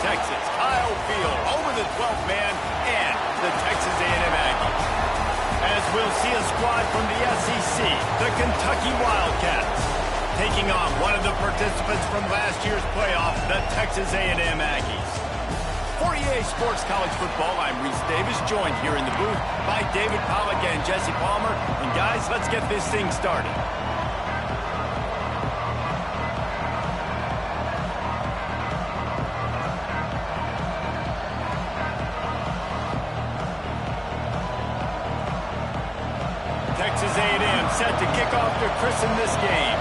Texas, Kyle Field, over the 12th man, and the Texas A&M Aggies. As we'll see a squad from the SEC, the Kentucky Wildcats, taking on one of the participants from last year's playoff, the Texas A&M Aggies. For EA Sports College Football, I'm Reese Davis, joined here in the booth by David Pollack and Jesse Palmer. And guys, let's get this thing started. Texas A&M set to kick off to christen this game.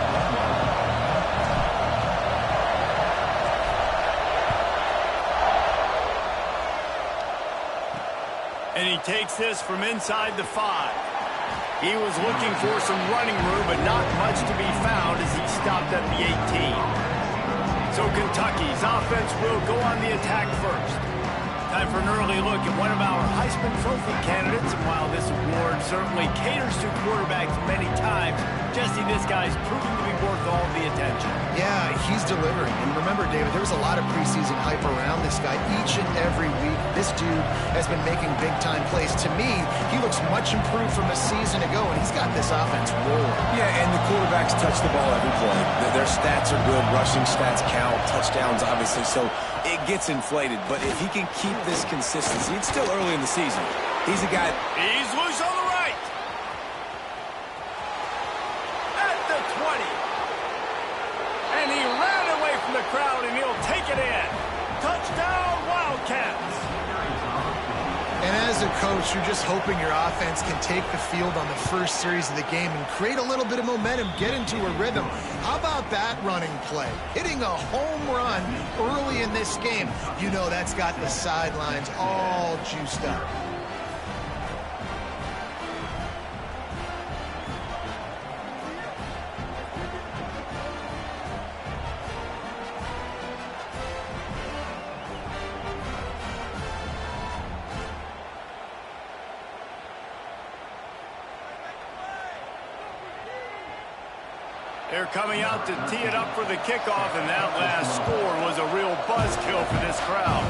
And he takes this from inside the 5. He was looking for some running room, but not much to be found as he stopped at the 18. So Kentucky's offense will go on the attack first. Time for an early look at one of our Heisman Trophy candidates. And while this award certainly caters to quarterbacks many times, Jesse, this guy's proving to be worth all the attention. Yeah, he's delivering. And remember, David, there was a lot of preseason hype around this guy each and every week. This dude has been making big-time plays. To me, he looks much improved from a season ago, and he's got this offense rolling. Yeah, and the quarterbacks touch the ball every play. Their stats are good. Rushing stats count. Touchdowns, obviously. So it gets inflated. But if he can keep this consistency, it's still early in the season. He's a guy. He's loose on the right. At the 20. And he ran away from the crowd, and he'll take it in. Touchdown, Wildcats. And as a coach, you're just hoping your offense can take the field on the first series of the game and create a little bit of momentum, get into a rhythm. How about that running play? Hitting a home run early in this game. You know that's got the sidelines all juiced up. They're coming out to tee it up for the kickoff, and that last score was a real buzzkill for this crowd.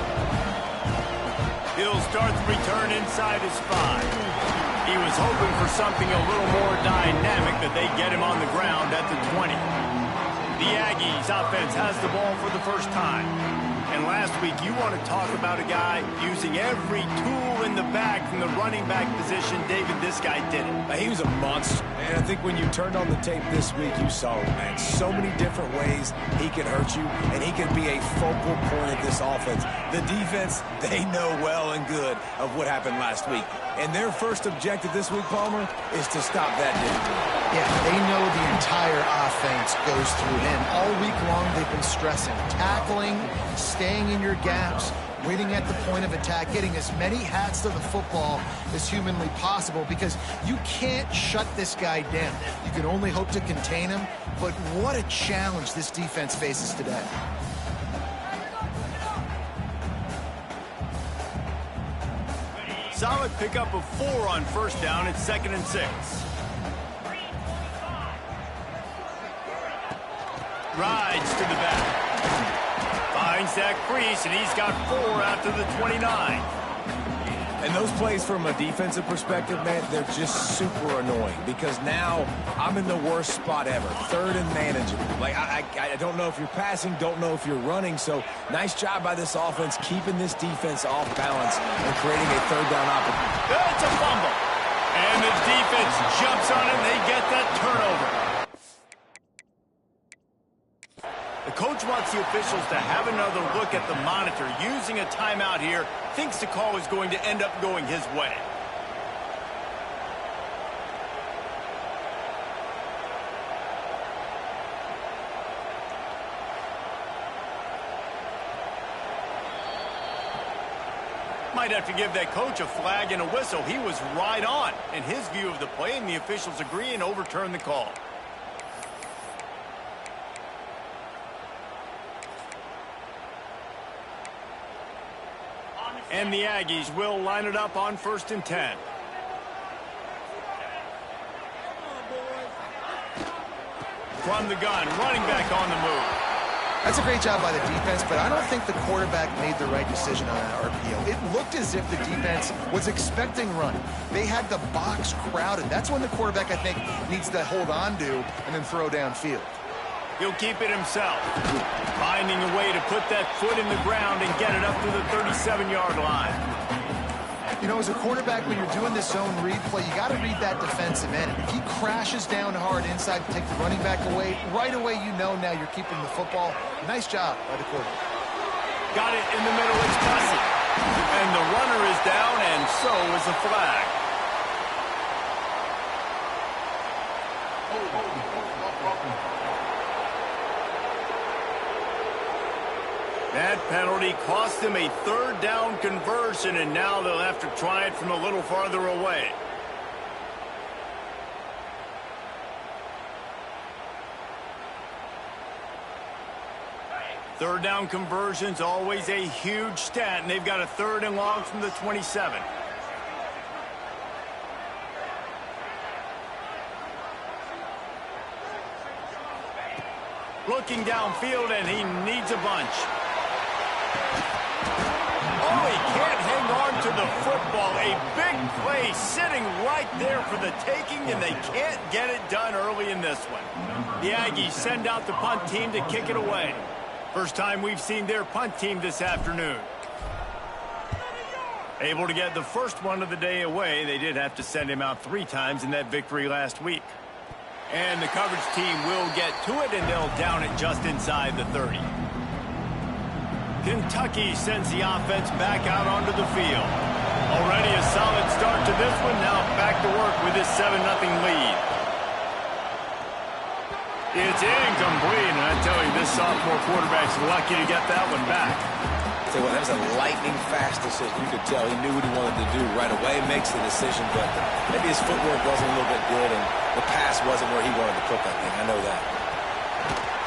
He'll start the return inside his 5. He was hoping for something a little more dynamic, but they get him on the ground at the 20. The Aggies offense has the ball for the first time. And last week, you want to talk about a guy using every tool in the bag from the running back position. David, this guy did it. He was a monster. And I think when you turned on the tape this week, you saw it, man. So many different ways he can hurt you, and he can be a focal point of this offense. The defense, they know well and good of what happened last week. And their first objective this week, Palmer, is to stop that dude. Yeah, they know the entire offense goes through him. All week long, they've been stressing tackling, staying in your gaps, waiting at the point of attack, getting as many hats to the football as humanly possible, because you can't shut this guy down. You can only hope to contain him, but what a challenge this defense faces today. Solid pickup of 4 on first down. It's 2nd and 6. Rides to the back. Finds that crease, and he's got 4 out to the 29. And those plays from a defensive perspective, man, they're just super annoying because now I'm in the worst spot ever. 3rd and manageable. Like, I don't know if you're passing, don't know if you're running. So nice job by this offense keeping this defense off balance and creating a 3rd down opportunity. It's a fumble. And the defense jumps on it, and they get that turnover. The coach wants the officials to have another look at the monitor. Using a timeout here, thinks the call is going to end up going his way. Might have to give that coach a flag and a whistle. He was right on in his view of the play, and the officials agree and overturn the call. And the Aggies will line it up on 1st and 10. From the gun, running back on the move. That's a great job by the defense, but I don't think the quarterback made the right decision on that RPO. It looked as if the defense was expecting run. They had the box crowded. That's when the quarterback, I think, needs to hold on to and then throw downfield. He'll keep it himself, finding a way to put that foot in the ground and get it up to the 37-yard line. You know, as a quarterback, when you're doing this zone read play, you got to read that defensive end. If he crashes down hard inside to take the running back away, right away you know now you're keeping the football. Nice job by the quarterback. Got it in the middle, it's Bussy. And the runner is down, and so is the flag. That penalty cost him a third down conversion, and now they'll have to try it from a little farther away. Third down conversion's always a huge stat, and they've got a 3rd and long from the 27. Looking downfield, and he needs a bunch. Oh, he can't hang on to the football. A big play sitting right there for the taking, and they can't get it done early in this one. The Aggies send out the punt team to kick it away. First time we've seen their punt team this afternoon. Able to get the first one of the day away. They did have to send him out 3 times in that victory last week. And the coverage team will get to it, and they'll down it just inside the 30. Kentucky sends the offense back out onto the field. Already a solid start to this one. Now back to work with this 7-0 lead. It's incomplete, and I tell you, this sophomore quarterback's lucky to get that one back. Tell you what, that was a lightning-fast decision. You could tell he knew what he wanted to do right away, makes the decision, but maybe his footwork wasn't a little bit good, and the pass wasn't where he wanted to put that thing. I know that.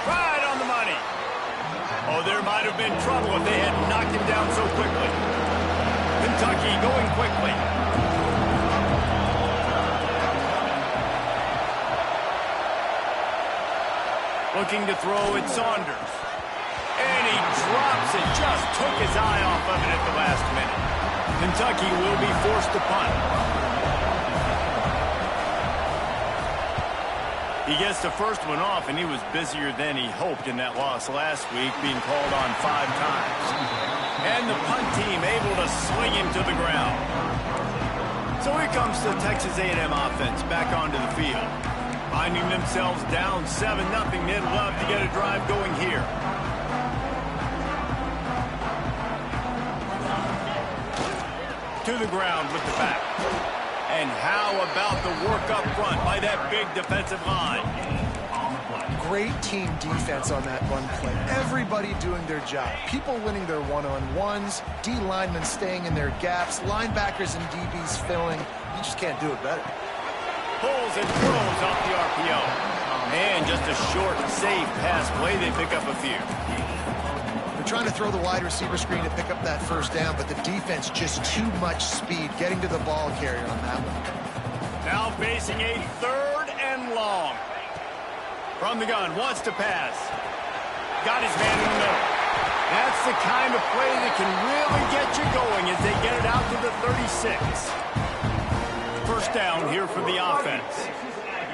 Right on the money. Oh, there might have been trouble if they had knocked him down so quickly. Kentucky going quickly. Looking to throw at Saunders. And he drops it. Just took his eye off of it at the last minute. Kentucky will be forced to punt. He gets the first one off, and he was busier than he hoped in that loss last week, being called on 5 times. And the punt team able to sling him to the ground. So here comes the Texas A&M offense back onto the field. Finding themselves down 7-0, they'd love to get a drive going here. To the ground with the back. And how about the work up front by that big defensive line? Great team defense on that run play. Everybody doing their job. People winning their one-on-ones, D linemen staying in their gaps, linebackers and DBs filling. You just can't do it better. Pulls and throws off the RPO. And just a short, safe pass play. They pick up a few. Trying to throw the wide receiver screen to pick up that first down, but the defense just too much speed getting to the ball carrier on that one. Now facing a 3rd and long. From the gun, wants to pass. Got his man in the middle. That's the kind of play that can really get you going as they get it out to the 36. First down here for the offense.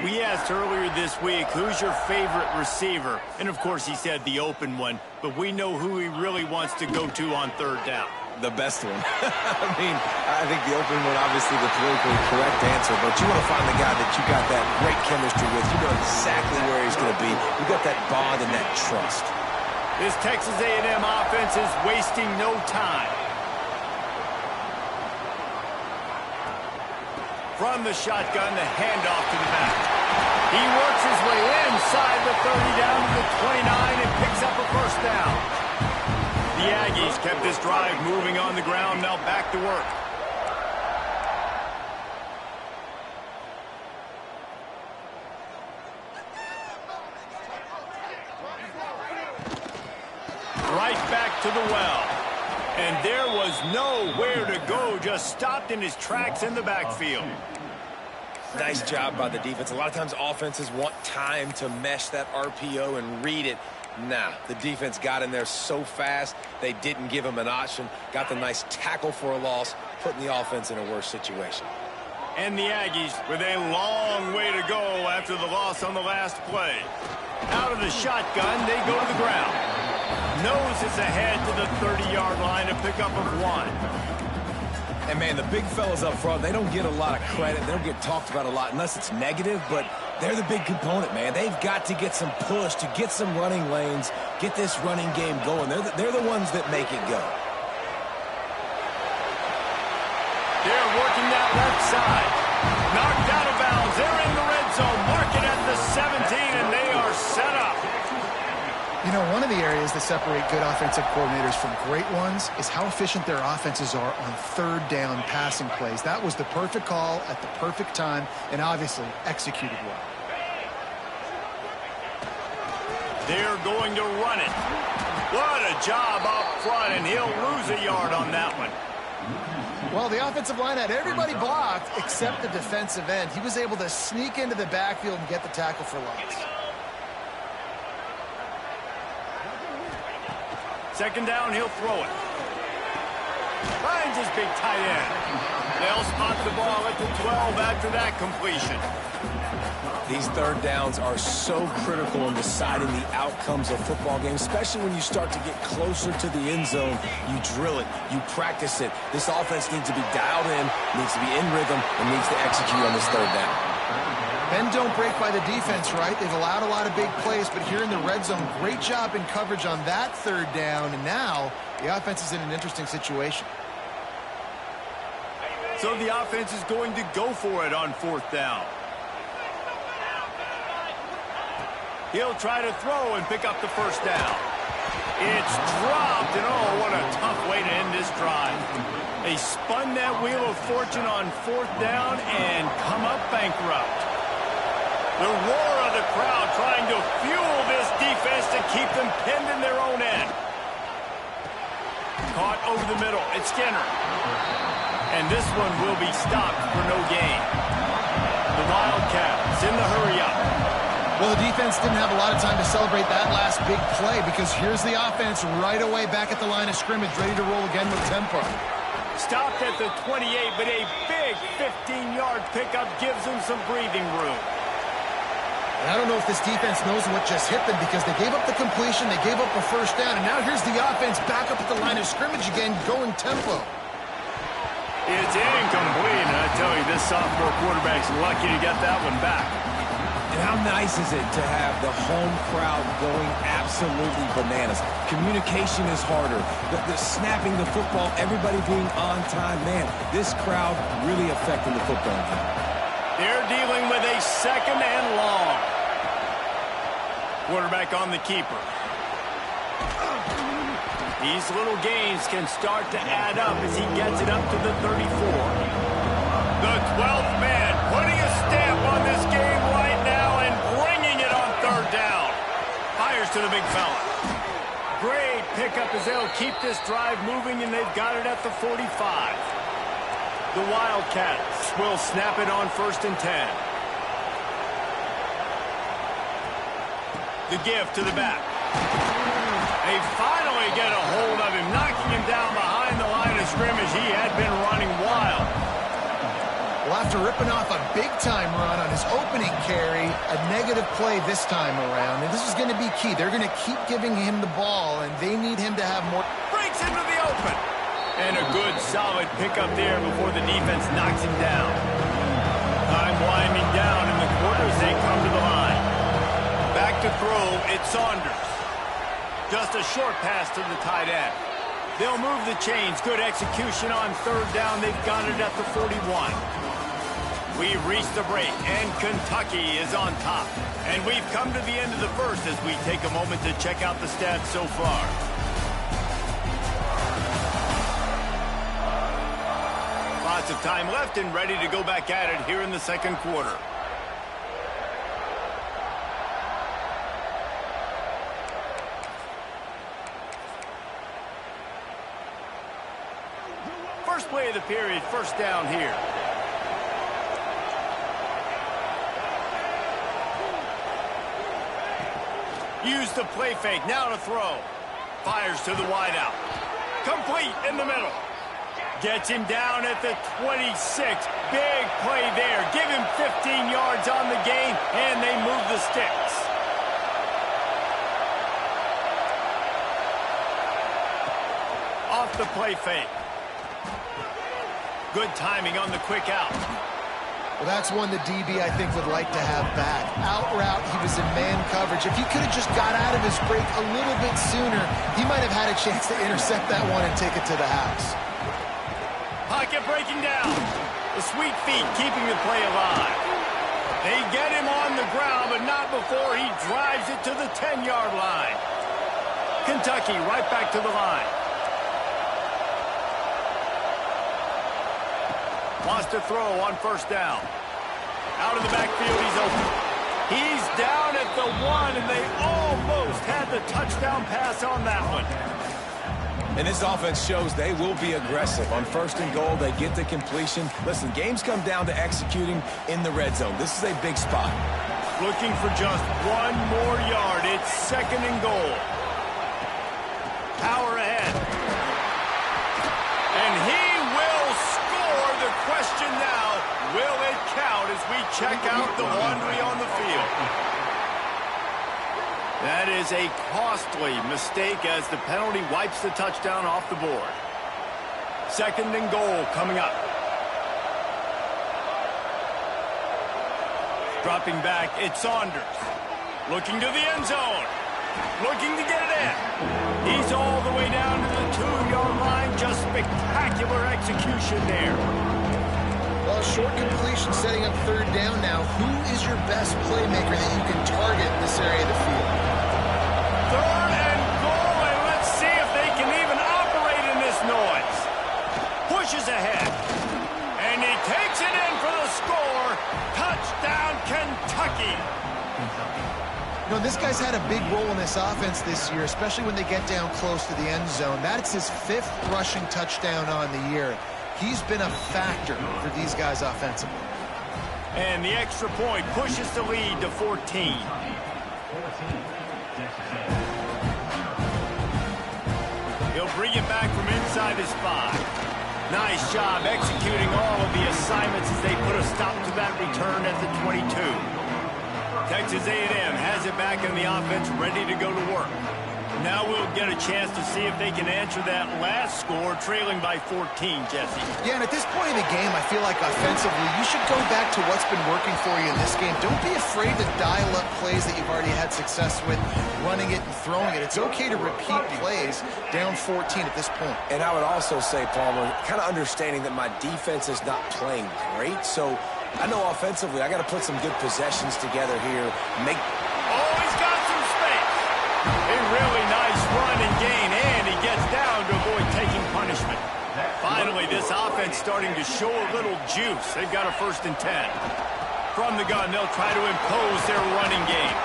We asked earlier this week, who's your favorite receiver? And, of course, he said the open one, but we know who he really wants to go to on 3rd down. The best one. I mean, I think the open one, obviously the politically correct answer, but you want to find the guy that you got that great chemistry with. You know exactly where he's going to be. You got that bond and that trust. This Texas A&M offense is wasting no time. From the shotgun, the handoff to the back. He works his way inside the 30 down to the 29 and picks up a first down. The Aggies kept this drive moving on the ground, now back to work. Right back to the well. And there was nowhere to go, just stopped in his tracks in the backfield. Nice job by the defense. A lot of times offenses want time to mesh that RPO and read it. Nah, the defense got in there so fast, they didn't give him an option. Got the nice tackle for a loss, putting the offense in a worse situation. And the Aggies with a long way to go after the loss on the last play. Out of the shotgun, they go to the ground. Noses ahead to the 30-yard line, a pickup of 1. And, man, the big fellas up front, they don't get a lot of credit. They don't get talked about a lot unless it's negative, but they're the big component, man. They've got to get some push, to get some running lanes, get this running game going. They're the ones that make it go. They're working that left side. Knocked out of bounds. They're in the red zone. Mark it at the 17, and they are set up. You know, one of the areas that separate good offensive coordinators from great ones is how efficient their offenses are on third down passing plays. That was the perfect call at the perfect time and obviously executed well. They're going to run it. What a job up front, and he'll lose a yard on that one. Well, the offensive line had everybody blocked except the defensive end. He was able to sneak into the backfield and get the tackle for loss. Second down, he'll throw it. Finds his big tight end. They'll spot the ball at the 12 after that completion. These third downs are so critical in deciding the outcomes of football games, especially when you start to get closer to the end zone. You drill it, you practice it. This offense needs to be dialed in, needs to be in rhythm, and needs to execute on this third down. Bend don't break by the defense, right? They've allowed a lot of big plays, but here in the red zone, great job in coverage on that third down, and now the offense is in an interesting situation. So the offense is going to go for it on fourth down. He'll try to throw and pick up the first down. It's dropped, and oh, what a tough way to end this drive. They spun that wheel of fortune on fourth down and come up bankrupt. The roar of the crowd trying to fuel this defense to keep them pinned in their own end. Caught over the middle. It's Skinner. And this one will be stopped for no gain. The Wildcats in the hurry-up. Well, the defense didn't have a lot of time to celebrate that last big play because here's the offense right away back at the line of scrimmage, ready to roll again with tempo. Stopped at the 28, but a big 15-yard pickup gives them some breathing room. And I don't know if this defense knows what just hit them because they gave up the completion, they gave up a first down, and now here's the offense back up at the line of scrimmage again, going tempo. It's incomplete, and I tell you, this sophomore quarterback's lucky to get that one back. And how nice is it to have the home crowd going absolutely bananas? Communication is harder. The snapping the football, everybody being on time. Man, this crowd really affecting the football game. They're dealing with a second and long. Quarterback on the keeper. These little gains can start to add up as he gets it up to the 34. The 12th man putting a stamp on this game right now and bringing it on third down. Fires to the big fella. Great pickup as they'll keep this drive moving, and they've got it at the 45. The Wildcats will snap it on 1st and 10. The give to the back. They finally get a hold of him, knocking him down behind the line of scrimmage. He had been running wild. Well, after ripping off a big-time run on his opening carry, a negative play this time around, and this is going to be key. They're going to keep giving him the ball, and they need him to have more. Breaks into the open. And a good, solid pickup there before the defense knocks him down. Time winding down in the quarter as they come to the line. Back to throw, it's Saunders. Just a short pass to the tight end. They'll move the chains. Good execution on third down. They've got it at the 41. We've reached the break, and Kentucky is on top. And we've come to the end of the first as we take a moment to check out the stats so far. Lots of time left and ready to go back at it here in the second quarter. First play of the period, first down here. Use the play fake. Now to throw. Fires to the wideout. Complete in the middle. Gets him down at the 26. Big play there. Give him 15 yards on the gain, and they move the sticks. Off the play fake. Good timing on the quick out. Well, that's one the DB, I think, would like to have back. Out route, he was in man coverage. If he could have just got out of his break a little bit sooner, he might have had a chance to intercept that one and take it to the house. Pocket breaking down. The sweet feet keeping the play alive. They get him on the ground, but not before he drives it to the 10-yard line. Kentucky right back to the line. Wants to throw on first down. Out of the backfield, he's open. He's down at the 1, and they almost had the touchdown pass on that one. And this offense shows they will be aggressive. On first and goal, they get the completion. Listen, games come down to executing in the red zone. This is a big spot. Looking for just one more yard. It's second and goal. Power ahead. And he will score. The question now, will it count as we check out the laundry on the field? That is a costly mistake as the penalty wipes the touchdown off the board. Second and goal coming up. Dropping back, it's Saunders. Looking to the end zone. Looking to get it in. He's all the way down to the 2-yard line. Just spectacular execution there. Well, short completion setting up third down now. Who is your best playmaker that you can target in this area of the field? Third and goal, and let's see if they can even operate in this noise. Pushes ahead. And he takes it in for the score. Touchdown, Kentucky. You know, this guy's had a big role in this offense this year, especially when they get down close to the end zone. That's his 5th rushing touchdown on the year. He's been a factor for these guys offensively. And the extra point pushes the lead to 14. He'll bring it back from inside his 5. Nice job executing all of the assignments as they put a stop to that return at the 22. Texas A&M has it back in the offense, ready to go to work. Now we'll get a chance to see if they can answer that last score, trailing by 14, Jesse. Yeah, and at this point in the game, I feel like offensively, you should go back to what's been working for you in this game. Don't be afraid to dial up plays that you've already had success with, running it and throwing it. It's okay to repeat plays down 14 at this point. And I would also say, Palmer, kind of understanding that my defense is not playing great, so I know offensively I got to put some good possessions together here. Oh, he's got some space. A really nice run and gain, and he gets down to avoid taking punishment. Finally, this offense starting to show a little juice. They've got a 1st and 10. From the gun, they'll try to impose their running game.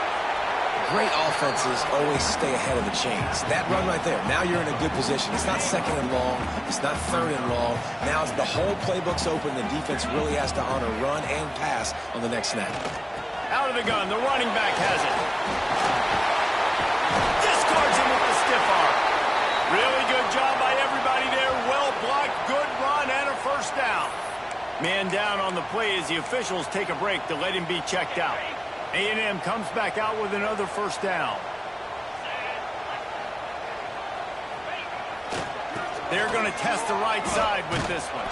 Great offenses always stay ahead of the chains. That run right there, now you're in a good position. It's not second and long. It's not third and long. Now as the whole playbook's open, the defense really has to honor run and pass on the next snap. Out of the gun, the running back has it. Discards him with the stiff arm. Really good job by everybody there. Well blocked, good run, and a 1st down. Man down on the play as the officials take a break to let him be checked out. A&M comes back out with another 1st down. They're going to test the right side with this one.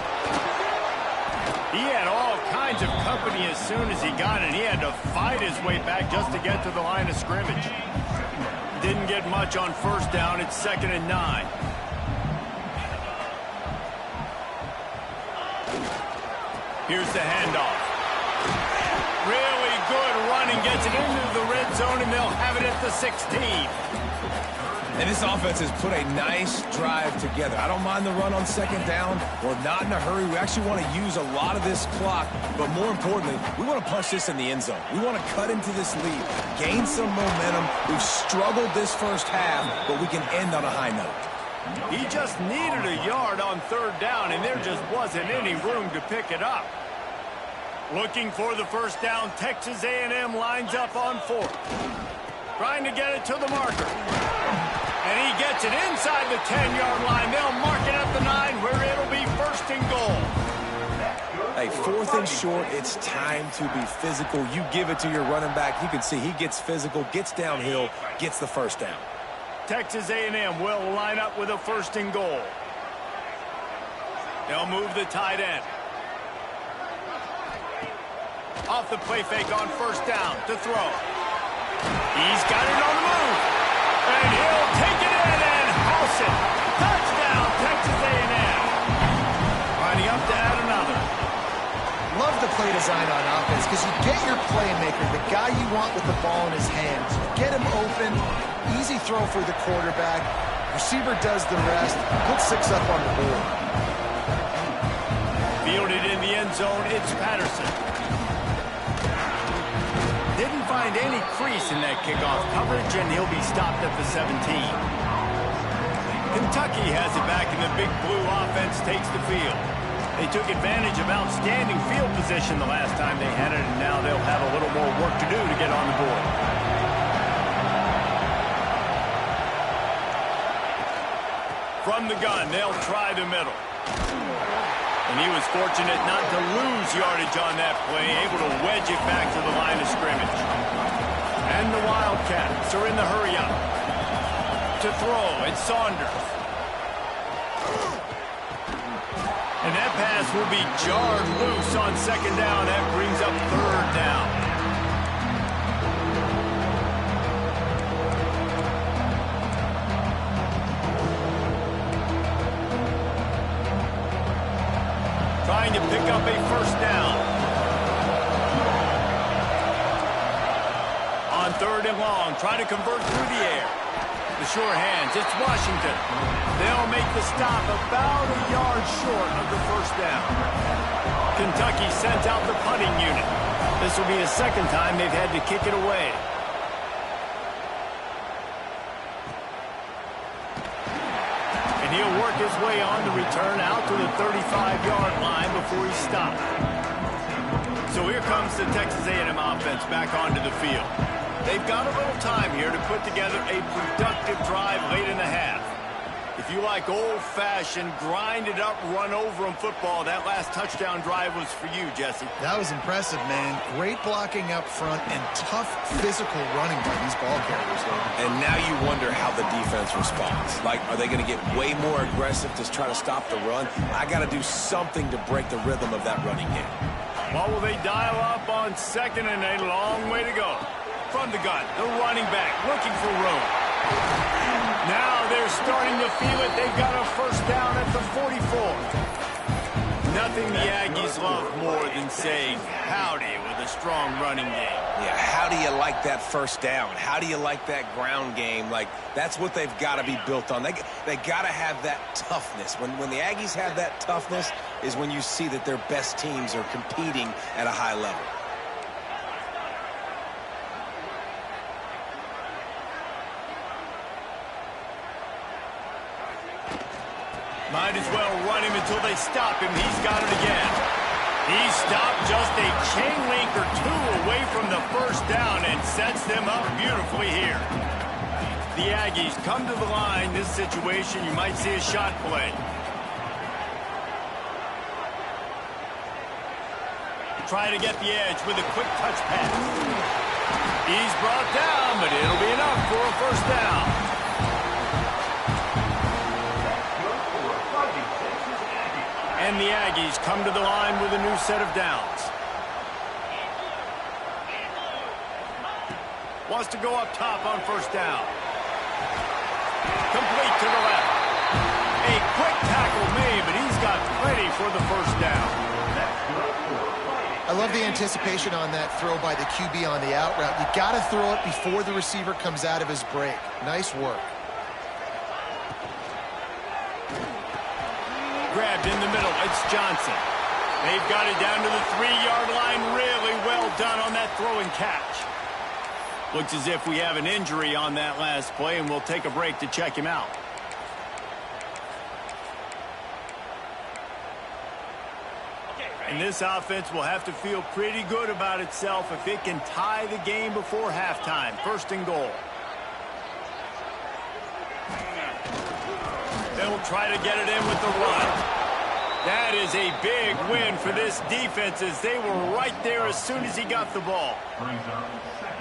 He had all kinds of company as soon as he got it. He had to fight his way back just to get to the line of scrimmage. Didn't get much on 1st down. It's 2nd and 9. Here's the handoff. Really good running, gets it into the red zone, and they'll have it at the 16. And this offense has put a nice drive together. I don't mind the run on 2nd down. We're not in a hurry. We actually want to use a lot of this clock, but more importantly, we want to punch this in the end zone. We want to cut into this lead, gain some momentum. We've struggled this 1st half, but we can end on a high note. He just needed a yard on 3rd down, and there just wasn't any room to pick it up. Looking for the 1st down, Texas A&M lines up on 4th. Trying to get it to the marker. And he gets it inside the 10-yard line. They'll mark it at the 9 where it'll be first and goal. Hey, 4th and short, it's time to be physical. You give it to your running back. You can see he gets physical, gets downhill, gets the first down. Texas A&M will line up with a first and goal. They'll move the tight end. Off the play fake on first down to throw. He's got it on the move. And he'll take it in and house it. Touchdown, Texas A&M. Lining up to add another. Love the play design on offense because you get your playmaker, the guy you want with the ball in his hands. Get him open, easy throw for the quarterback. Receiver does the rest. Put 6 up on the board. Fielded in the end zone, it's Patterson. Didn't find any crease in that kickoff coverage, and he'll be stopped at the 17. Kentucky has it back, and the Big Blue offense takes the field. They took advantage of outstanding field position the last time they had it, and now they'll have a little more work to do to get on the board. From the gun, they'll try the middle. And he was fortunate not to lose yardage on that play, able to wedge it back to the line of scrimmage. And the Wildcats are in the hurry up. To throw, it's Saunders. And that pass will be jarred loose on second down. That brings up third down. Trying to pick up a first down. On third and long, try to convert through the air. The sure hands, it's Washington. They'll make the stop about a yard short of the first down. Kentucky sent out the punting unit. This will be the second time they've had to kick it away. And he'll work his way on the return out to the 35-yard line before he's stopped. So here comes the Texas A&M offense back onto the field. They've got a little time here to put together a productive drive late in the half. If you like old-fashioned, grind-it-up, run-over-'em football, that last touchdown drive was for you, Jesse. That was impressive, man. Great blocking up front and tough physical running by these ball carriers. And now you wonder how the defense responds. Like, are they going to get way more aggressive to try to stop the run? I got to do something to break the rhythm of that running game. What will they dial up on second and a long way to go? From the gun, the running back looking for room. Now they're starting to feel it. They've got a first down at the 44. Nothing the Aggies love more than saying howdy with a strong running game. Yeah, how do you like that first down? How do you like that ground game? Like, that's what they've got to be built on. They got to have that toughness. When the Aggies have that toughness is when you see that their best teams are competing at a high level. Might as well run him until they stop him. He's got it again. He stopped just a chain link or two away from the first down and sets them up beautifully here. The Aggies come to the line. This situation, you might see a shot play. Try to get the edge with a quick touch pass. He's brought down, but it'll be enough for a first down. And the Aggies come to the line with a new set of downs. Wants to go up top on first down. Complete to the left. A quick tackle made, but he's got plenty for the first down. I love the anticipation on that throw by the QB on the out route. You got to throw it before the receiver comes out of his break. Nice work. Grabbed in the middle, it's Johnson. They've got it down to the 3-yard line. Really well done on that throw and catch. Looks as if we have an injury on that last play, and we'll take a break to check him out. And this offense will have to feel pretty good about itself if it can tie the game before halftime. First and goal. try to get it in with the run. That is a big win for this defense as they were right there as soon as he got the ball.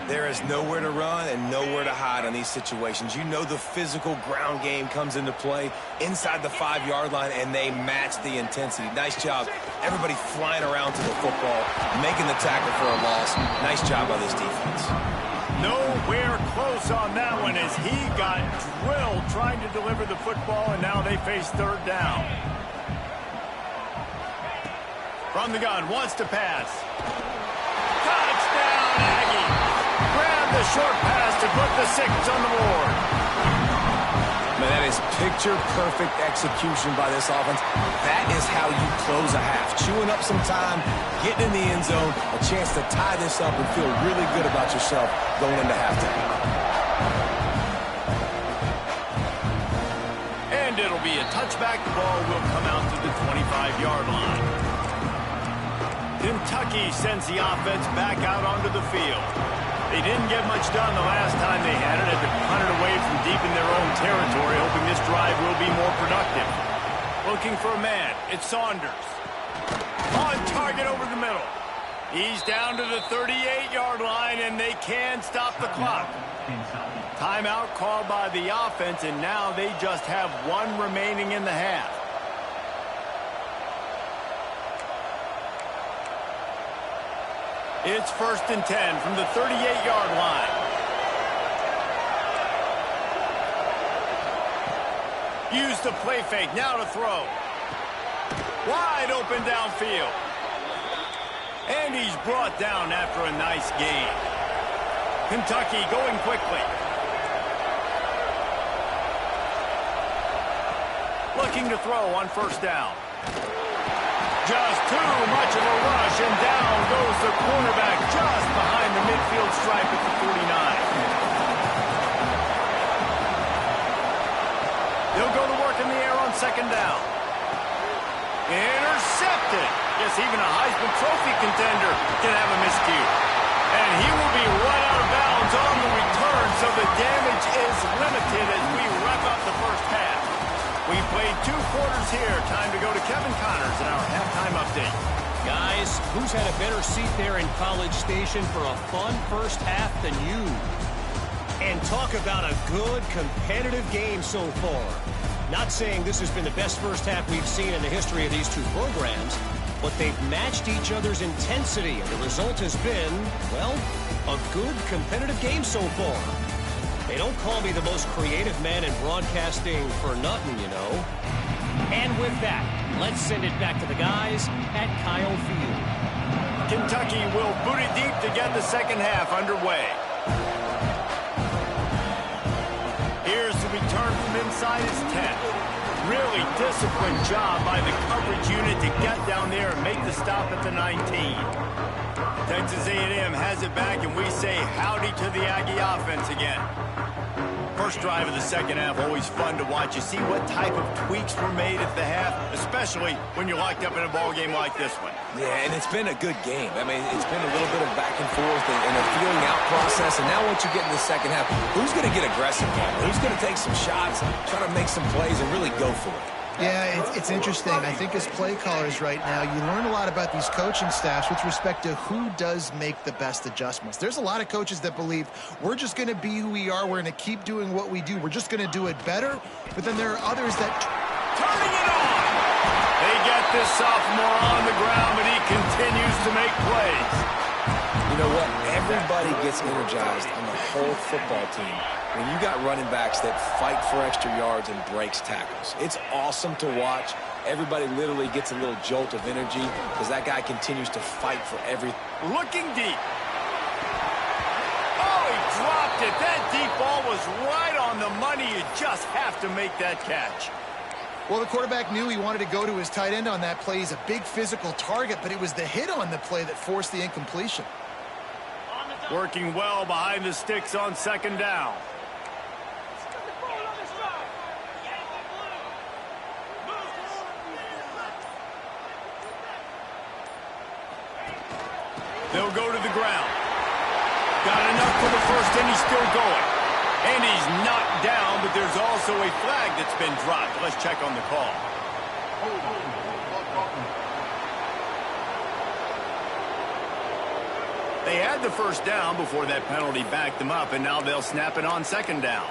There is nowhere to run and nowhere to hide on these situations. You know the physical ground game comes into play inside the 5-yard line, and they match the intensity. Nice job. Everybody flying around to the football, making the tackle for a loss. Nice job by this defense. Nowhere close on that one as he got drilled trying to deliver the football, and now they face third down. From the gun, wants to pass. Touchdown, Aggie! Grab the short pass to put the 6 on the board. Man, that is picture-perfect execution by this offense. That is how you close a half. Chewing up some time, getting in the end zone, a chance to tie this up and feel really good about yourself going into halftime. And it'll be a touchback. The ball will come out to the 25-yard line. Kentucky sends the offense back out onto the field. They didn't get much done the last time they had it. Had to punt it away from deep in their own territory, hoping this drive will be more productive. Looking for a man. It's Saunders. On target over the middle. He's down to the 38-yard line, and they can stop the clock. Timeout called by the offense, and now they just have 1 remaining in the half. It's 1st and 10 from the 38-yard line. Use the play fake, now to throw. Wide open downfield. And he's brought down after a nice gain. Kentucky going quickly. Looking to throw on 1st down. Just too much of a rush, and down goes the quarterback just behind the midfield stripe at the 49. They'll go to work in the air on 2nd down. Intercepted. Yes, even a Heisman Trophy contender can have a miscue. And he will be right out of bounds on the return, so the damage is limited as we wrap up the first half. We played 2 quarters here. Time to go to Kevin Connors in our halftime update. Guys, who's had a better seat there in College Station for a fun first half than you? And talk about a good, competitive game so far. Not saying this has been the best first half we've seen in the history of these 2 programs, but they've matched each other's intensity, and the result has been, well, a good, competitive game so far. They don't call me the most creative man in broadcasting for nothing, you know. And with that, let's send it back to the guys at Kyle Field. Kentucky will boot it deep to get the second half underway. Here's the return from inside his 10. Really disciplined job by the coverage unit to get down there and make the stop at the 19. Texas A&M has it back, and we say howdy to the Aggie offense again. First drive of the second half, always fun to watch. You see what type of tweaks were made at the half, especially when you're locked up in a ball game like this one. Yeah, and it's been a good game. I mean, it's been a little bit of back and forth and a feeling out process. And now once you get in the second half, who's going to get aggressive here? Who's going to take some shots, try to make some plays, and really go for it? Yeah, it's interesting. I think as play callers right now, you learn a lot about these coaching staffs with respect to who does make the best adjustments. There's a lot of coaches that believe we're just going to be who we are. We're going to keep doing what we do. We're just going to do it better. But then there are others that... Turning it on! They get this sophomore on the ground, but he continues to make plays. You know what? Everybody gets energized on the whole football team when you got running backs that fight for extra yards and breaks tackles. It's awesome to watch. Everybody literally gets a little jolt of energy because that guy continues to fight for everything. Looking deep. Oh, he dropped it. That deep ball was right on the money. You just have to make that catch. Well, the quarterback knew he wanted to go to his tight end on that play. He's a big physical target, but it was the hit on the play that forced the incompletion. Working well behind the sticks on second down. They'll go to the ground. Got enough for the first, and he's still going. And he's knocked down, but there's also a flag that's been dropped. Let's check on the call. They had the first down before that penalty backed them up, and now they'll snap it on second down.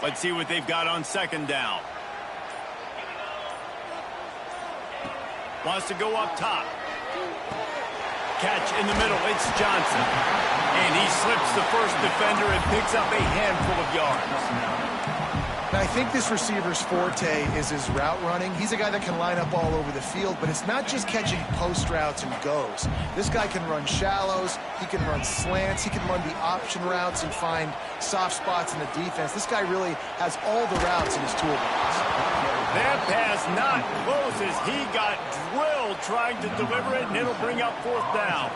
Let's see what they've got on second down. Wants to go up top. Catch in the middle. It's Johnson. And he slips the first defender and picks up a handful of yards. Now, I think this receiver's forte is his route running. He's a guy that can line up all over the field, but it's not just catching post routes and goes. This guy can run shallows, he can run slants, he can run the option routes and find soft spots in the defense. This guy really has all the routes in his toolbox. That pass not close as he got drilled trying to deliver it, and it'll bring up fourth down.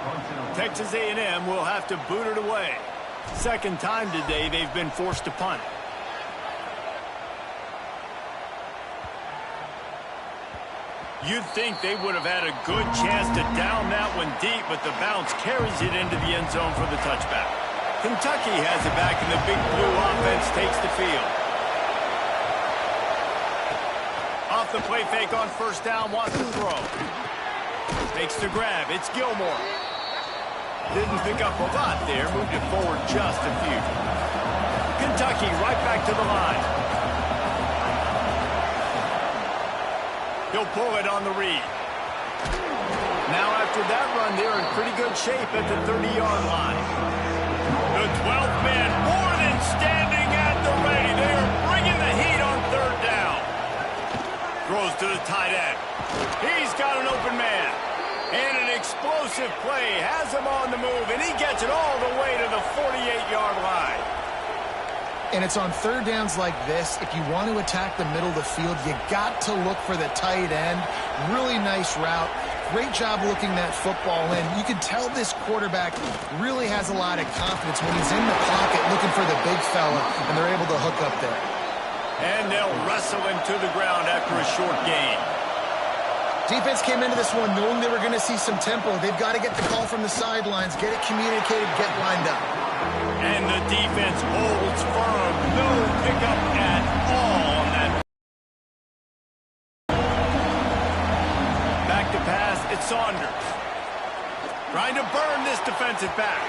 Texas A&M will have to boot it away. Second time today they've been forced to punt. You'd think they would have had a good chance to down that one deep, but the bounce carries it into the end zone for the touchback. Kentucky has it back, and the Big Blue offense takes the field. Off the play fake on first down, wants to throw. Makes the grab. It's Gilmore. Didn't pick up a lot there. Moved it forward just a few. Kentucky right back to the line. He'll pull it on the read. Now after that run, they're in pretty good shape at the 30-yard line. The 12th man more than standing at the ready. They are bringing the heat on third down. Throws to the tight end. He's got an open man. And an explosive play has him on the move, and he gets it all the way to the 48-yard line. And it's on third downs like this, if you want to attack the middle of the field, you got to look for the tight end. Really nice route. Great job looking that football in. You can tell this quarterback really has a lot of confidence when he's in the pocket looking for the big fella, and they're able to hook up there. And they'll wrestle him to the ground after a short gain. Defense came into this one knowing they were going to see some tempo. They've got to get the call from the sidelines, get it communicated, get lined up. And the defense holds firm. No pickup at all on that. Back to pass, it's Saunders. Trying to burn this defensive back.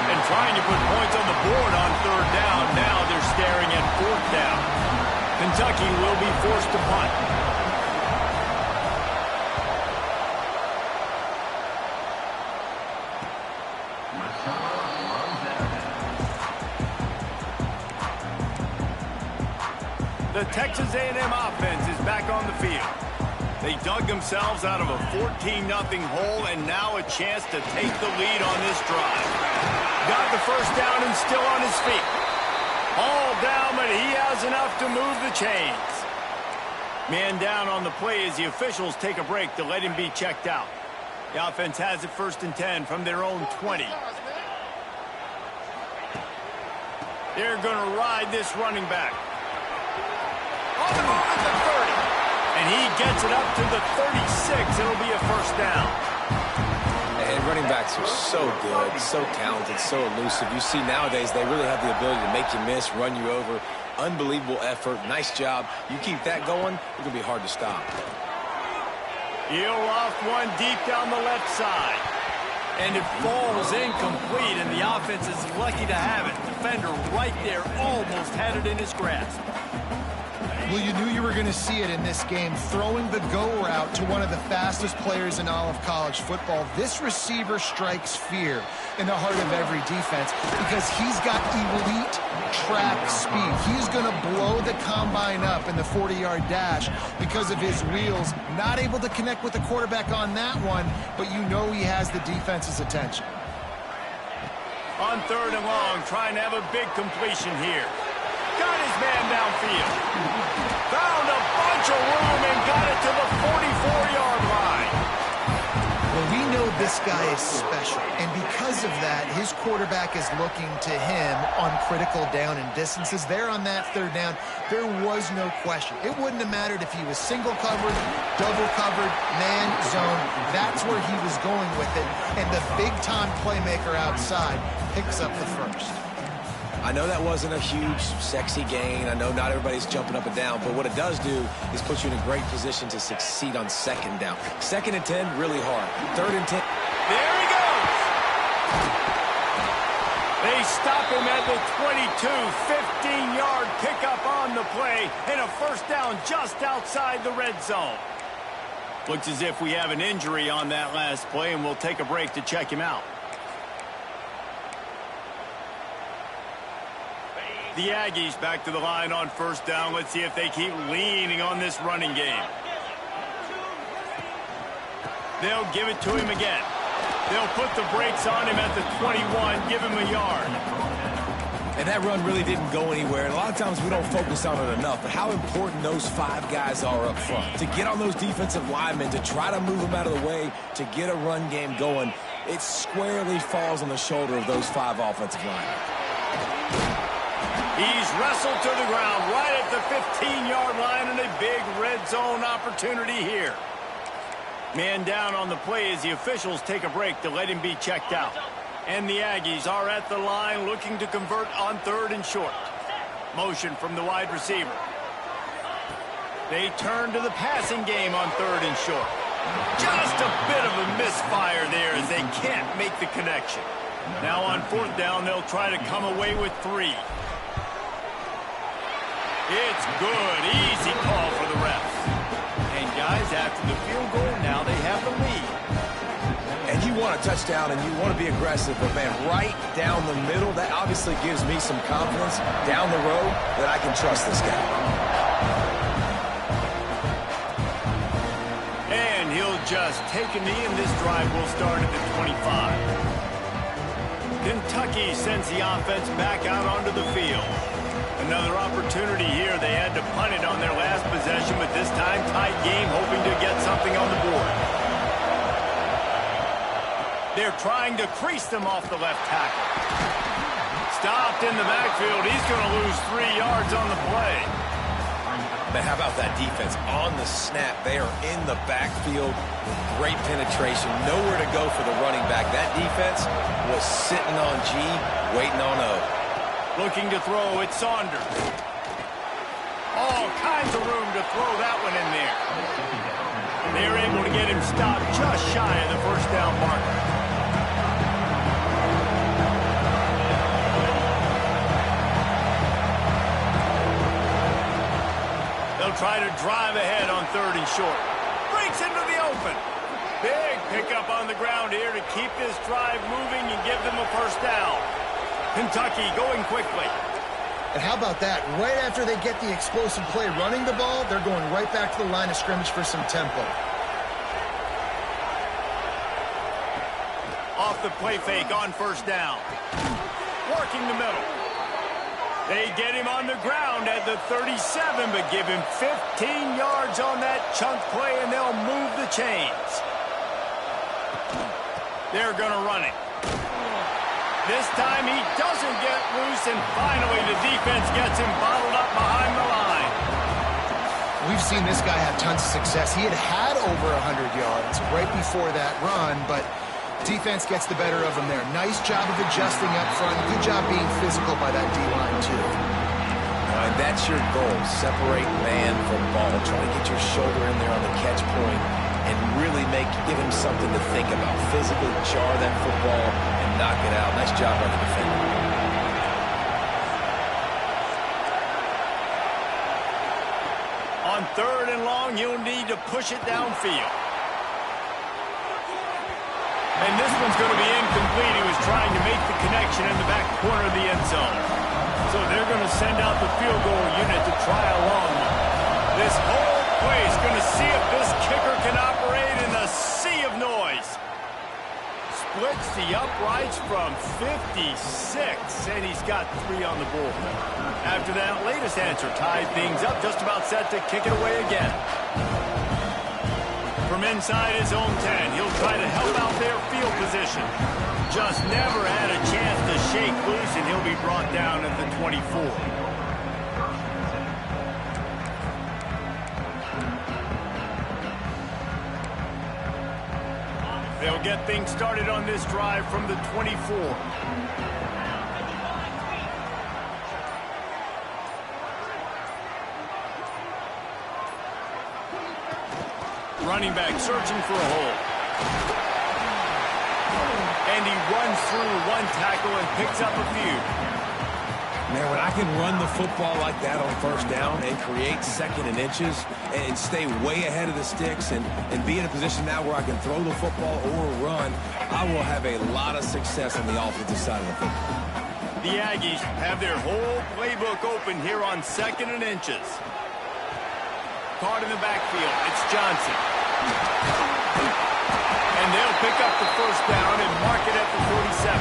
And trying to put points on the board on third down. Now they're staring at fourth down. Kentucky will be forced to punt. The Texas A&M offense is back on the field. They dug themselves out of a 14-0 hole, and now a chance to take the lead on this drive. Got the first down and still on his feet. All down, but he has enough to move the chains. Man down on the play as the officials take a break to let him be checked out. The offense has it 1st and 10 from their own 20. They're going to ride this running back. On the move at the 30. And he gets it up to the 36. It'll be a first down. And running backs are so good, so talented, so elusive. You see nowadays they really have the ability to make you miss, run you over. Unbelievable effort. Nice job. You keep that going, it's going to be hard to stop. He'll off one deep down the left side. And it falls incomplete, and the offense is lucky to have it. Defender right there almost had it in his grasp. Well, you knew you were going to see it in this game, throwing the go route to one of the fastest players in all of college football. This receiver strikes fear in the heart of every defense because he's got elite track speed. He's going to blow the combine up in the 40-yard dash because of his wheels. Not able to connect with the quarterback on that one, but you know he has the defense's attention. On third and long, trying to have a big completion here. Got his man downfield. Found a bunch of room and got it to the 44-yard line. Well, we know this guy is special, and because of that, his quarterback is looking to him on critical down and distances. There on that third down, there was no question. It wouldn't have mattered if he was single covered, double covered, man, zone. That's where he was going with it, and the big-time playmaker outside picks up the first. I know that wasn't a huge, sexy gain. I know not everybody's jumping up and down, but what it does do is put you in a great position to succeed on second down. Second and 10, really hard. Third and 10. There he goes. They stop him at the 22, 15-yard pickup on the play, and a first down just outside the red zone. Looks as if we have an injury on that last play, and we'll take a break to check him out. The Aggies back to the line on first down. Let's see if they keep leaning on this running game. They'll give it to him again. They'll put the brakes on him at the 21, give him a yard. And that run really didn't go anywhere. And a lot of times we don't focus on it enough, but how important those 5 guys are up front. To get on those defensive linemen, to try to move them out of the way, to get a run game going, it squarely falls on the shoulder of those 5 offensive linemen. He's wrestled to the ground right at the 15-yard line, and a big red zone opportunity here. Man down on the play as the officials take a break to let him be checked out. And the Aggies are at the line looking to convert on third and short. Motion from the wide receiver. They turn to the passing game on third and short. Just a bit of a misfire there as they can't make the connection. Now on fourth down, they'll try to come away with 3. It's good. Easy call for the refs. And guys, after the field goal, now they have the lead. And you want a touchdown and you want to be aggressive, but man, right down the middle, that obviously gives me some confidence down the road that I can trust this guy. And he'll just take a knee, and this drive will start at the 25. Kentucky sends the offense back out onto the field. Another opportunity here. They had to punt it on their last possession, but this time tight game, hoping to get something on the board. They're trying to crease them off the left tackle. Stopped in the backfield. He's going to lose 3 yards on the play. But how about that defense? On the snap, they are in the backfield with great penetration. Nowhere to go for the running back. That defense was sitting on G, waiting on O. Looking to throw, it's Saunders. All kinds of room to throw that one in there. They're able to get him stopped just shy of the first down marker. They'll try to drive ahead on third and short. Breaks into the open. Big pickup on the ground here to keep this drive moving and give them a first down. Kentucky going quickly. And how about that? Right after they get the explosive play running the ball, they're going right back to the line of scrimmage for some tempo. Off the play fake on first down. Working the middle. They get him on the ground at the 37, but give him 15 yards on that chunk play, and they'll move the chains. They're going to run it. This time he doesn't get loose, and finally the defense gets him bottled up behind the line. We've seen this guy have tons of success. He had over 100 yards right before that run, but defense gets the better of him there. Nice job of adjusting up front. Good job being physical by that D-line, too. And that's your goal. Separate man from ball. Try to get your shoulder in there on the catch point and really give him something to think about. Physically jar that football and knock it out. Nice job by the defender. On third and long, you'll need to push it downfield. And this one's going to be incomplete. He was trying to make the connection in the back corner of the end zone. So they're going to send out the field goal unit to try a long one. This whole place going to see if this kicker can operate in the sea of noise. Splits the uprights from 56, and he's got 3 on the board. After that latest answer tied things up, just about set to kick it away again. From inside his own 10, he'll try to help out their field position. Just never had a chance to shake loose, and he'll be brought down at the 24. They'll get things started on this drive from the 24. Running back searching for a hole. And he runs through one tackle and picks up a few. Man, when I can run the football like that on first down and create second and inches and stay way ahead of the sticks and be in a position now where I can throw the football or run, I will have a lot of success on the offensive side of the football. The Aggies have their whole playbook open here on second and inches. Caught in the backfield, it's Johnson. And they'll pick up the first down and mark it at the 47.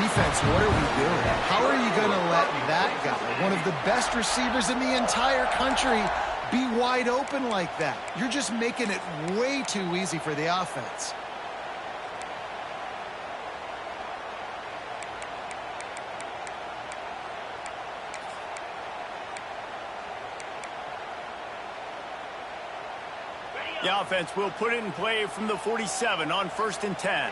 Defense, what are we doing? How are you going to let that guy, one of the best receivers in the entire country, be wide open like that? You're just making it way too easy for the offense. The offense will put it in play from the 47 on 1st and 10.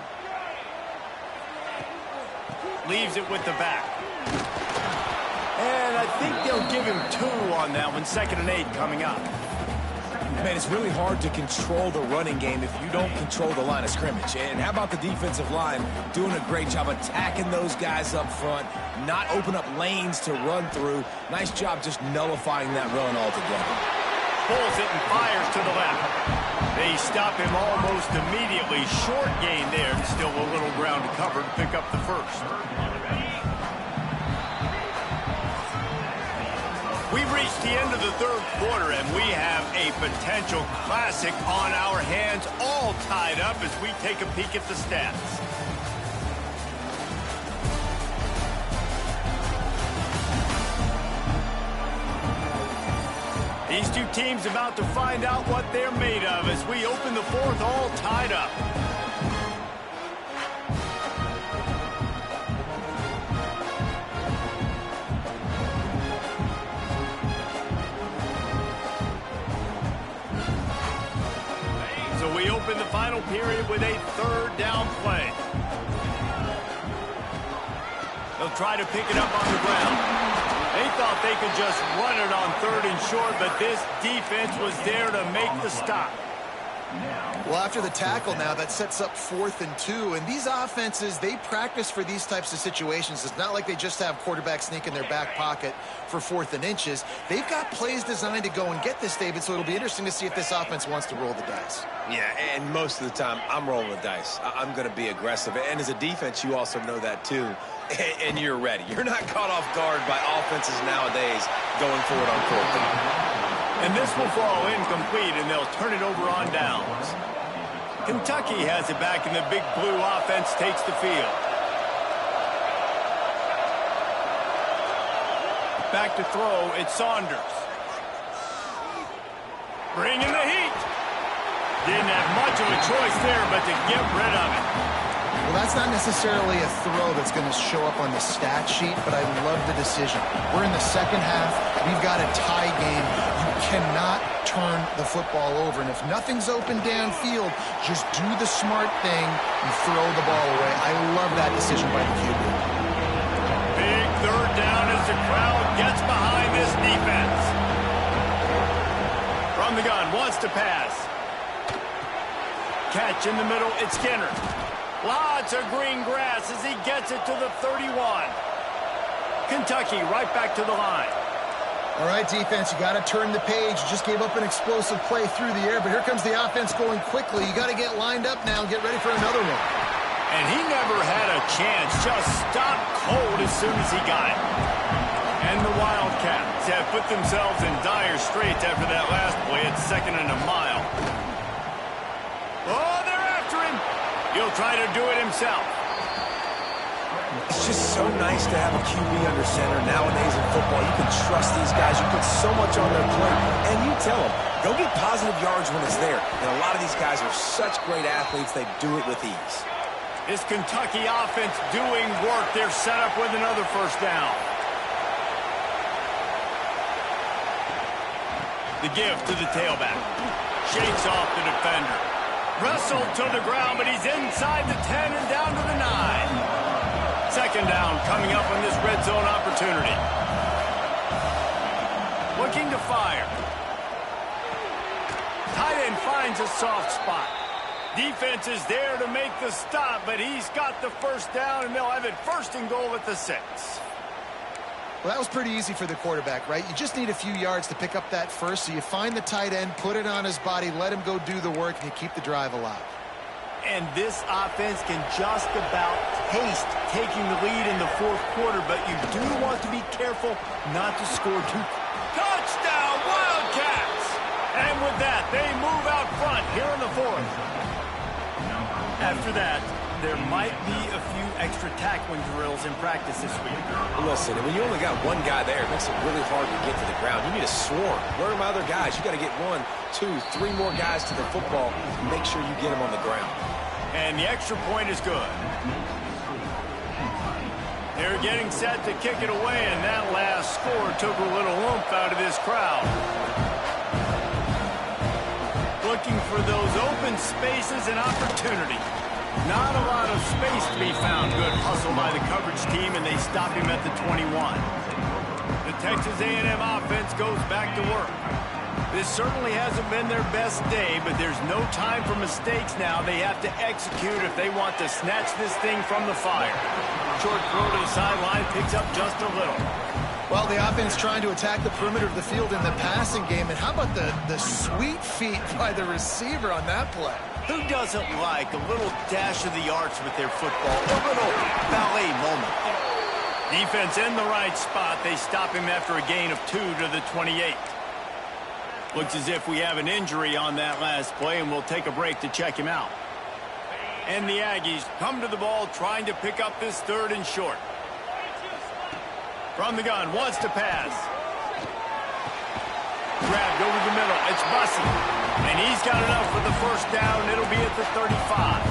Leaves it with the back. And I think they'll give him 2 on that one. 2nd and 8 coming up. Man, it's really hard to control the running game if you don't control the line of scrimmage. And how about the defensive line doing a great job attacking those guys up front, not open up lanes to run through. Nice job just nullifying that run altogether. Pulls it and fires to the left. They stop him almost immediately. Short gain there. Still a little ground to cover to pick up the first. We've reached the end of the third quarter, and we have a potential classic on our hands, all tied up as we take a peek at the stats. These two teams about to find out what they're made of as we open the fourth, all tied up. So we open the final period with a 3rd down play. They'll try to pick it up on the ground. They thought they could just run it on 3rd and short, but this defense was there to make the stop. Well, after the tackle now, that sets up 4th and 2. And these offenses, they practice for these types of situations. It's not like they just have quarterback sneak in their back pocket for 4th and inches. They've got plays designed to go and get this, David, so it'll be interesting to see if this offense wants to roll the dice. Yeah, and most of the time, I'm rolling the dice. I'm going to be aggressive. And as a defense, you also know that, too. And you're ready. You're not caught off guard by offenses nowadays going forward on 4th down. And this will fall incomplete, and they'll turn it over on downs. Kentucky has it back, and the big blue offense takes the field. Back to throw, it's Saunders. Bringing the heat. Didn't have much of a choice there, but to get rid of it. Well, that's not necessarily a throw that's going to show up on the stat sheet, but I love the decision. We're in the second half. We've got a tie game. You cannot turn the football over. And if nothing's open downfield, just do the smart thing and throw the ball away. I love that decision by the QB. Big 3rd down as the crowd gets behind this defense. From the gun, wants to pass. Catch in the middle, it's Skinner. Lots of green grass as he gets it to the 31. Kentucky right back to the line. All right, defense, you got to turn the page. You just gave up an explosive play through the air, but here comes the offense going quickly. You got to get lined up now and get ready for another one. And he never had a chance. Just stopped cold as soon as he got it. And the Wildcats have put themselves in dire straits after that last play. It's 2nd and a mile. Oh, they're after him. He'll try to do it himself. It's just so nice to have a QB under center. Nowadays in football, you can trust these guys. You put so much on their plate, and you tell them, go get positive yards when it's there. And a lot of these guys are such great athletes, they do it with ease. This Kentucky offense doing work. They're set up with another first down. The give to the tailback. Shakes off the defender. Wrestled to the ground, but he's inside the 10 and down to the 9. Second down coming up on this red zone opportunity. Looking to fire. Tight end finds a soft spot. Defense is there to make the stop, but he's got the first down, and they'll have it first and goal at the 6. Well, that was pretty easy for the quarterback, right? You just need a few yards to pick up that first, so you find the tight end, put it on his body, let him go do the work, and you keep the drive alive. And this offense can just about taste taking the lead in the fourth quarter, but you do want to be careful not to score too. Touchdown, Wildcats! And with that, they move out front here in the fourth. After that, there might be a few extra tackling drills in practice this week. Listen, when you only got one guy there, it makes it really hard to get to the ground. You need a swarm. Where are my other guys? You got to get 1, 2, 3 more guys to the football and make sure you get them on the ground. And the extra point is good. They're getting set to kick it away, and that last score took a little oomph out of this crowd. Looking for those open spaces and opportunity. Not a lot of space to be found. Good hustle by the coverage team, and they stop him at the 21. The Texas A&M offense goes back to work. This certainly hasn't been their best day, but there's no time for mistakes now. They have to execute if they want to snatch this thing from the fire. Short throw to the sideline, picks up just a little. Well, the offense trying to attack the perimeter of the field in the passing game, and how about the sweet feet by the receiver on that play? Who doesn't like a little dash of the arts with their football? A little ballet moment there. Defense in the right spot. They stop him after a gain of 2 to the 28. Looks as if we have an injury on that last play, and we'll take a break to check him out. And the Aggies come to the ball trying to pick up this 3rd and short. From the gun, wants to pass. Grabbed over the middle. It's Bussey. And he's got enough for the first down. It'll be at the 35.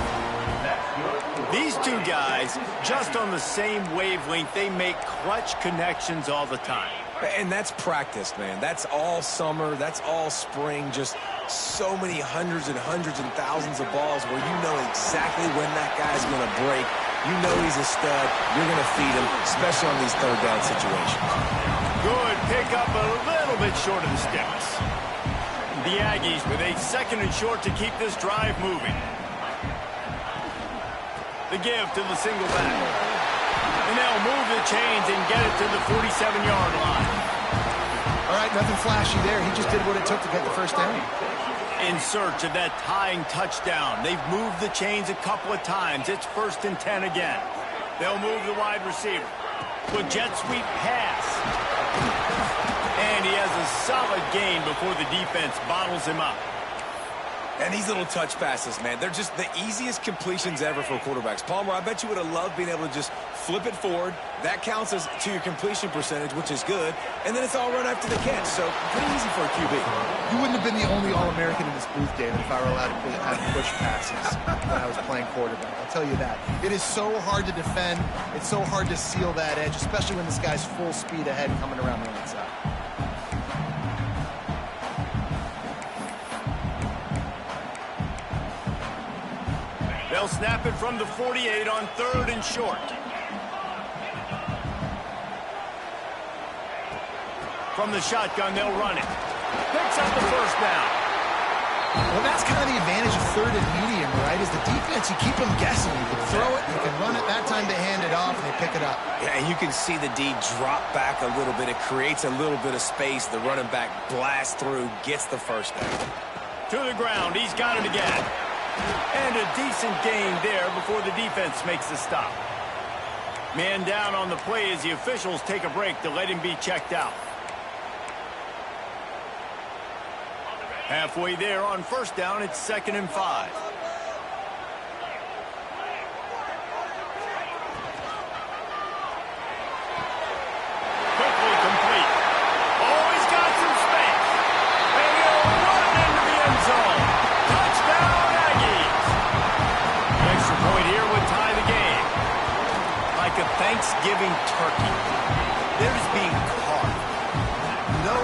These two guys, just on the same wavelength, they make clutch connections all the time. And that's practice, man. That's all summer. That's all spring. Just so many hundreds and thousands of balls where you know exactly when that guy's going to break. You know he's a stud. You're going to feed him, especially on these 3rd down situations. Good pick up, a little bit short of the sticks. The Aggies with a 2nd and short to keep this drive moving. The give to the single back. And they'll move the chains and get it to the 47-yard line. All right, nothing flashy there. He just did what it took to get the first down. In search of that tying touchdown. They've moved the chains a couple of times. It's 1st and 10 again. They'll move the wide receiver. With jet sweep pass. And he has a solid gain before the defense bottles him up. And these little touch passes, man, they're just the easiest completions ever for quarterbacks. Palmer, I bet you would have loved being able to just flip it forward. That counts as to your completion percentage, which is good. And then it's all run after the catch, so pretty easy for a QB. You wouldn't have been the only All-American in this booth, David, if I were allowed to have push passes when I was playing quarterback. I'll tell you that. It is so hard to defend. It's so hard to seal that edge, especially when this guy's full speed ahead coming around the outside. They'll snap it from the 48 on 3rd and short. From the shotgun, they'll run it. Picks up the first down. Well, that's kind of the advantage of 3rd and medium, right? Is the defense, you keep them guessing. You can throw it, you can run it. That time they hand it off and they pick it up. Yeah, and you can see the D drop back a little bit. It creates a little bit of space. The running back blasts through, gets the first down. To the ground, he's got it again. And a decent gain there before the defense makes the stop. Man down on the play as the officials take a break to let him be checked out. Halfway there on first down, it's 2nd and 5. turkey. They're just being carved. No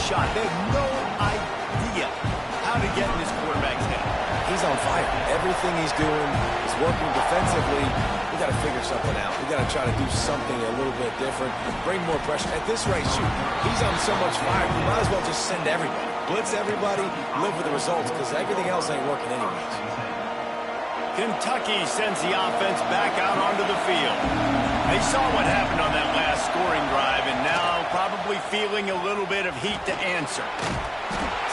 shot. They have no idea how to get in this quarterback's head. He's on fire. Everything he's doing is working defensively. We got to figure something out. We got to try to do something a little bit different. Bring more pressure. At this rate, shoot, he's on so much fire. We might as well just send everybody. Blitz everybody, live with the results, because everything else ain't working anyways. Kentucky sends the offense back out onto the field. They saw what happened on that last scoring drive, and now probably feeling a little bit of heat to answer.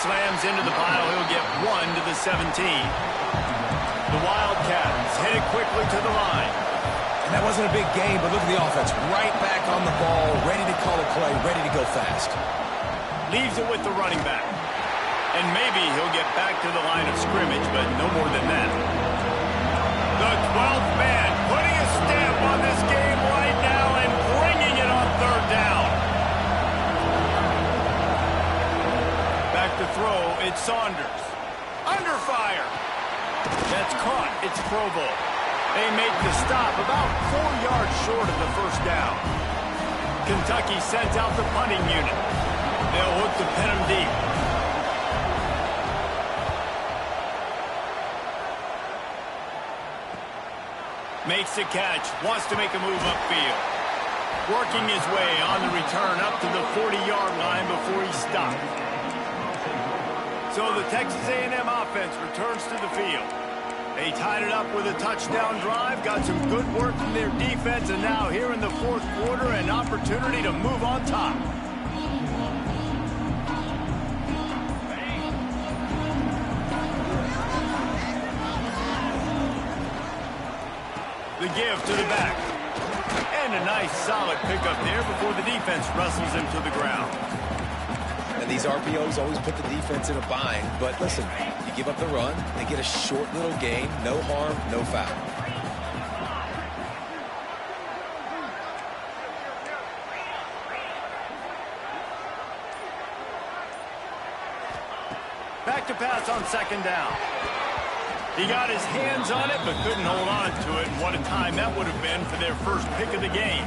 Slams into the pile. He'll get 1 to the 17. The Wildcats hit it quickly to the line. And that wasn't a big game, but look at the offense. Right back on the ball, ready to call a play, ready to go fast. Leaves it with the running back. And maybe he'll get back to the line of scrimmage, but no more than that. The 12th man putting a stamp on this game right now and bringing it on third down. Back to throw, it's Saunders. Under fire. That's caught. It's Provo. They make the stop about 4 yards short of the first down. Kentucky sends out the punting unit. They'll look to pin him deep. Makes the catch. Wants to make a move upfield. Working his way on the return up to the 40-yard line before he stopped. So the Texas A&M offense returns to the field. They tied it up with a touchdown drive, got some good work from their defense, and now here in the fourth quarter, an opportunity to move on top. The give to the back. And a nice solid pickup there before the defense wrestles him to the ground. And these RPOs always put the defense in a bind. But listen, you give up the run, they get a short little gain, no harm, no foul. Back to pass on second down. He got his hands on it, but couldn't hold on to it. And what a time that would have been for their first pick of the game.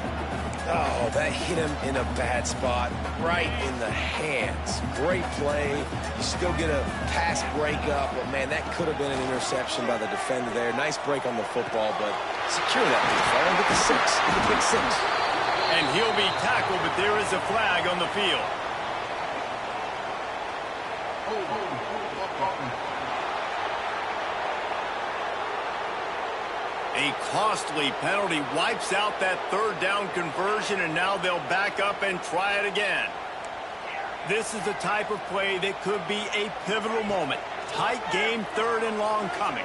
Oh, that hit him in a bad spot, right in the hands. Great play. You still get a pass breakup, but man, that could have been an interception by the defender there. Nice break on the football, but secure that big fella. Get the 6. Get the big 6. And he'll be tackled, but there is a flag on the field. A costly penalty wipes out that third down conversion, and now they'll back up and try it again. This is the type of play that could be a pivotal moment. Tight game, third and long coming.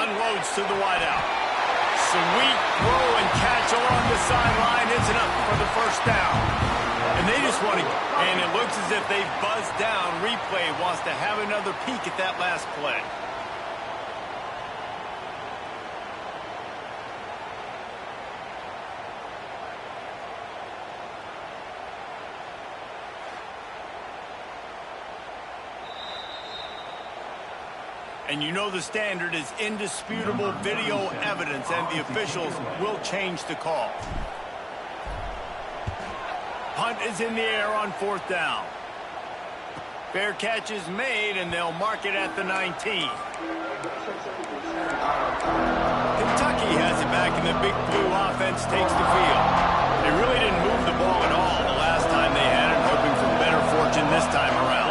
Unloads to the wideout. Sweet throw and catch along the sideline. It's enough for the first down. And they just want to, and it looks as if they've buzzed down. Replay wants to have another peek at that last play. And you know the standard is indisputable video evidence, and the officials will change the call. Punt is in the air on fourth down. Fair catch is made, and they'll mark it at the 19. Kentucky has it back, and the Big Blue offense takes the field. They really didn't move the ball at all the last time they had it, hoping for better fortune this time around.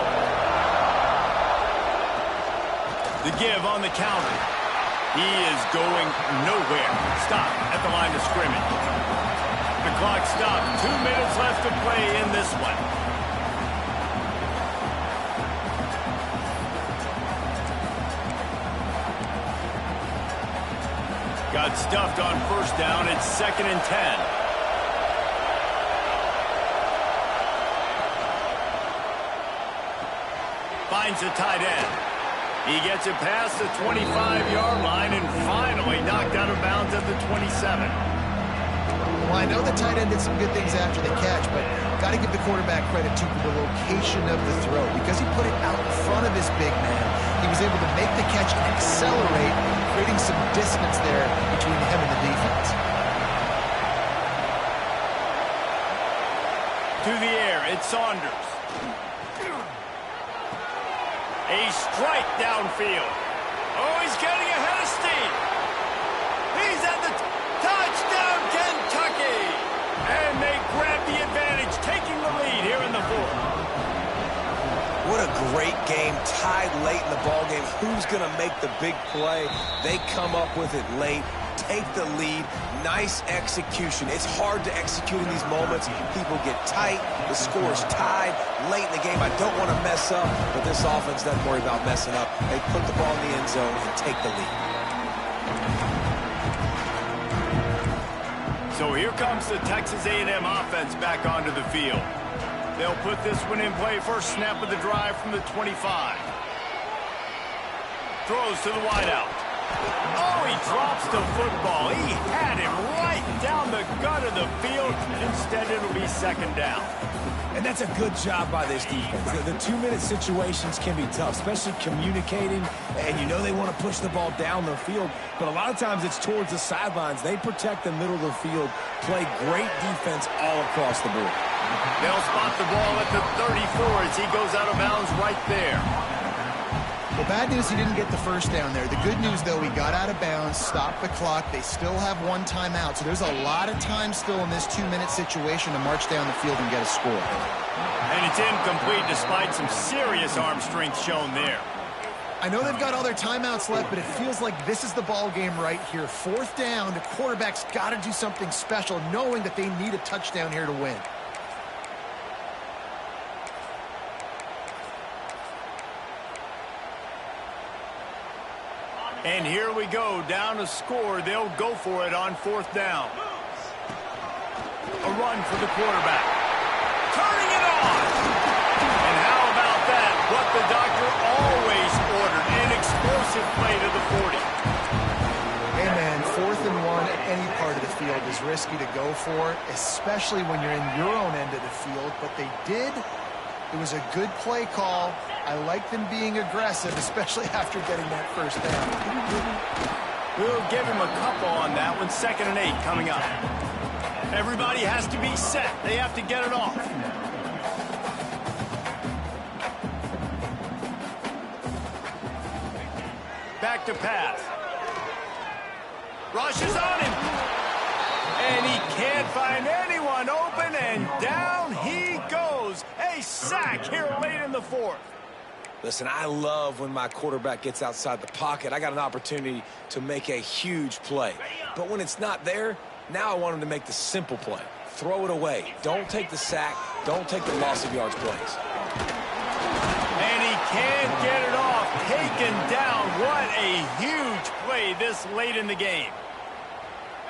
The give on the counter. He is going nowhere. Stop at the line of scrimmage. The clock stopped. 2 minutes left to play in this one. Got stuffed on first down. It's 2nd and 10. Finds a tight end. He gets it past the 25-yard line and finally knocked out of bounds at the 27. Well, I know the tight end did some good things after the catch, but got to give the quarterback credit to the location of the throw. Because he put it out in front of his big man, he was able to make the catch and accelerate, creating some distance there between him and the defense. To the air, it's Saunders. A strike downfield. Oh, he's getting ahead of steam. He's at the touchdown, Kentucky. And they grab the advantage, taking the lead here in the fourth. What a great game, tied late in the ball game. Who's going to make the big play? They come up with it late, take the lead. Nice execution. It's hard to execute in these moments. People get tight. The score is tied late in the game. I don't want to mess up, but this offense doesn't worry about messing up. They put the ball in the end zone and take the lead. So here comes the Texas A&M offense back onto the field. They'll put this one in play. First snap of the drive from the 25. Throws to the wideout. Oh, he drops the football. He had him right down the gut of the field. Instead, it'll be second down. And that's a good job by this defense. The 2-minute situations can be tough, especially communicating, and you know they want to push the ball down the field, but a lot of times it's towards the sidelines. They protect the middle of the field, play great defense all across the board. They'll spot the ball at the 34 as he goes out of bounds right there. Well, bad news, he didn't get the first down there. The good news, though, he got out of bounds, stopped the clock. They still have one timeout, so there's a lot of time still in this 2-minute situation to march down the field and get a score. And it's incomplete despite some serious arm strength shown there. I know they've got all their timeouts left, but it feels like this is the ball game right here. Fourth down, the quarterback's got to do something special, knowing that they need a touchdown here to win. And here we go, down to score. They'll go for it on fourth down. A run for the quarterback. Turning it on. And how about that? What the doctor always ordered. An explosive play to the 40. Hey, man, 4th and 1 at any part of the field is risky to go for, especially when you're in your own end of the field. But they did. It was a good play call. I like them being aggressive, especially after getting that first down. We'll give him a couple on that one. 2nd and 8 coming up. Everybody has to be set. They have to get it off. Back to pass. Rushes on him. And he can't find anyone open, and down he goes. A sack here late in the 4th. Listen, I love when my quarterback gets outside the pocket. I got an opportunity to make a huge play. But when it's not there, now I want him to make the simple play. Throw it away. Don't take the sack. Don't take the loss of yards plays. And he can't get it off. Taken down. What a huge play this late in the game.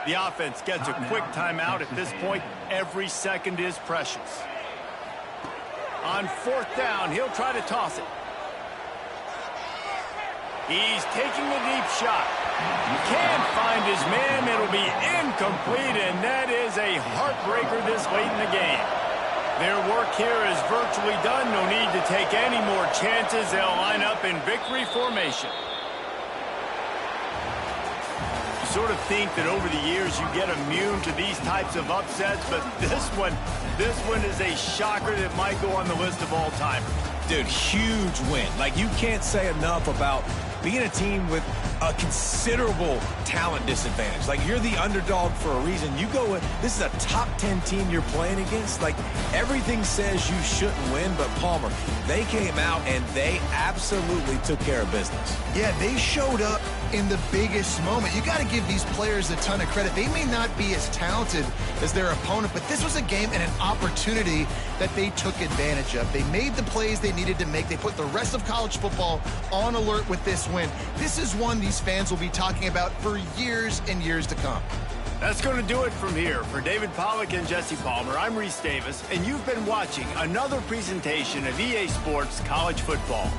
The offense gets a quick timeout at this point. Every second is precious. On 4th down, he'll try to toss it. He's taking a deep shot. Can't find his man. It'll be incomplete, and that is a heartbreaker this late in the game. Their work here is virtually done. No need to take any more chances. They'll line up in victory formation. You sort of think that over the years you get immune to these types of upsets, but this one is a shocker that might go on the list of all-timers. Dude, huge win. Like, you can't say enough about being a team with a considerable talent disadvantage. Like, you're the underdog for a reason. You go with, this is a top 10 team you're playing against. Like, everything says you shouldn't win, but Palmer, they came out and they absolutely took care of business. Yeah, they showed up in the biggest moment. You got to give these players a ton of credit. They may not be as talented as their opponent, but this was a game and an opportunity that they took advantage of. They made the plays they needed to make. They put the rest of college football on alert with this win. This is one these fans will be talking about for years and years to come. That's going to do it from here. For David Pollack and Jesse Palmer, I'm Reese Davis, and you've been watching another presentation of EA Sports College Football.